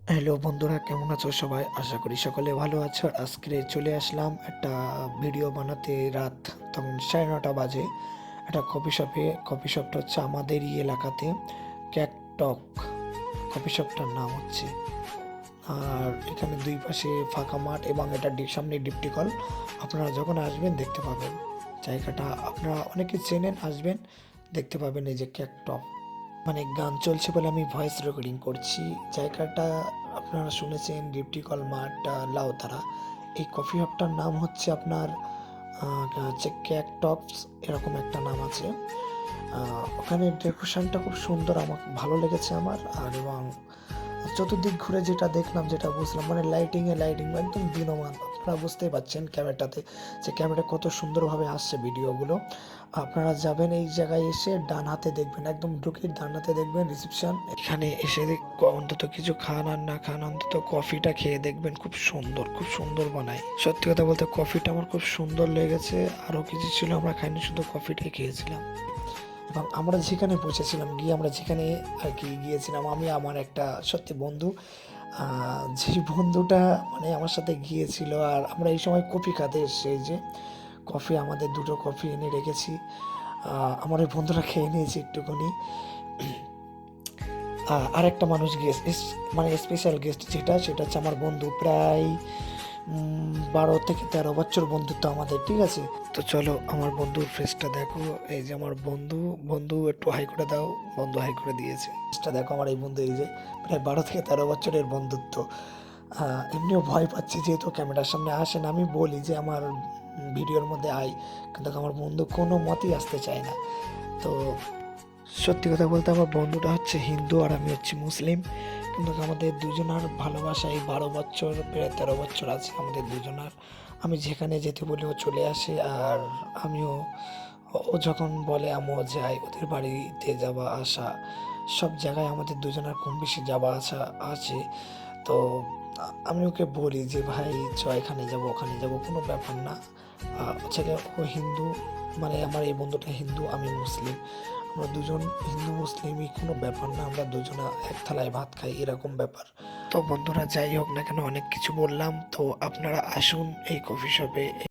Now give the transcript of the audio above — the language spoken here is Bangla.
হ্যালো বন্ধুরা, কেমন আছো সবাই? আশা করি সকলে ভালো আছো। আজকে চলে আসলাম একটা ভিডিও বানাতে। রাত তখন 9:30 বাজে। একটা কফি শপটা হচ্ছে আমাদেরই এলাকাতে, ক্যাকটক কফি শপটার নাম হচ্ছে। আর এখানে দুই পাশে ফাঁকা মাঠ এবং এটা সামনে ডিপটি কল। আপনারা যখন আসবেন দেখতে পাবেন জায়গাটা, আপনারা অনেকে চেনেন, আসবেন দেখতে পাবেন। এই যে ক্যাকটক, মানে গান চলছে বলে আমি ভয়েস রেকর্ডিং করছি। জায়গাটা আপনারা শুনেছেন, ডিপটি কল মাঠ, লাউতারা। এই কফি শপটার নাম হচ্ছে আপনার হচ্ছে ক্যাকটপস, এরকম একটা নাম আছে। ওখানে ডেকোরেশনটা খুব সুন্দর, আমার ভালো লেগেছে আমার। আর এবং চতুর্দিক ঘুরে যেটা দেখলাম, যেটা বুঝলাম, মানে লাইটিং একদম দিনমান। আপনারা বুঝতেই পারছেন ক্যামেরাটাতে যে ক্যামেরা কত সুন্দরভাবে আসছে ভিডিওগুলো। আপনারা যাবেন এই জায়গায় এসে ডান হাতে দেখবেন, একদম ঢুকে ডান হাতে দেখবেন রিসেপশন। এখানে এসে অন্তত কিছু খান আর না খান, অন্তত কফিটা খেয়ে দেখবেন। খুব সুন্দর বানায়। সত্যি কথা বলতে কফিটা আমার খুব সুন্দর লেগেছে। আরও কিছু ছিল আমরা খাইনি, শুধু কফিটাই খেয়েছিলাম। এবং আমরা যেখানে পৌঁছেছিলাম, আমরা যেখানে আর কি গিয়েছিলাম, আমি আমার একটা সত্যি বন্ধু, যে বন্ধুটা মানে আমার সাথে গিয়েছিল। আর আমরা এই সময় কফি খেতে এসেছি। এই যে কফি, আমাদের দুটো কফি এনে রেখেছি। আমার ওই বন্ধুরা খেয়ে নিয়েছি একটুখানি। আরেকটা মানুষ গেস্ট, মানে স্পেশাল গেস্ট যেটা, সেটা হচ্ছে আমার বন্ধু। প্রায় 12 থেকে 13 বছর বন্ধুত্ব আমাদের, ঠিক আছে? তো চলো আমার বন্ধুর ফেসটা দেখো। এই যে আমার বন্ধু, বন্ধু একটু হাই করে দাও। বন্ধু হাই করে দিয়েছে। ফেসটা দেখো আমার এই বন্ধু, এই যে প্রায় 12 থেকে 13 বছরের বন্ধুত্ব। এমনিও ভয় পাচ্ছি যেহেতু ক্যামেরার সামনে আসে না। আমি বলি যে আমার ভিডিওর মধ্যে আয়, কিন্তু আমার বন্ধু কোনো মতেই আসতে চায় না। তো সত্যি কথা বলতে আমার বন্ধুটা হচ্ছে হিন্দু আর আমি হচ্ছি মুসলিম, কিন্তু আমাদের দুজনার ভালোবাসা এই 12 বছর, প্রায় 13 বছর আছে আমাদের দুজনার। আমি যেখানে যেতে বলি ও চলে আসে, আর আমিও, ও যখন বলে আমিও যাই। ওদের বাড়িতে যাওয়া আসা সব জায়গায় আমাদের দুজনার কম বেশি যাওয়া আসা আছে। তো আমি ওকে বলি যে ভাই চ এখানে যাবো ওখানে যাবো, কোনো ব্যাপার না। হচ্ছে গিয়ে ও হিন্দু, মানে আমার এই বন্ধুটা হিন্দু, আমি মুসলিম। আমরা দুজন হিন্দু মুসলিমই, কোনো ব্যাপার না। আমরা দুজনা এক থালায় ভাত খাই, এরকম ব্যাপার। তো বন্ধুরা, যাই হোক না কেন, অনেক কিছু বললাম। তো আপনারা আসুন এই কফি শপে।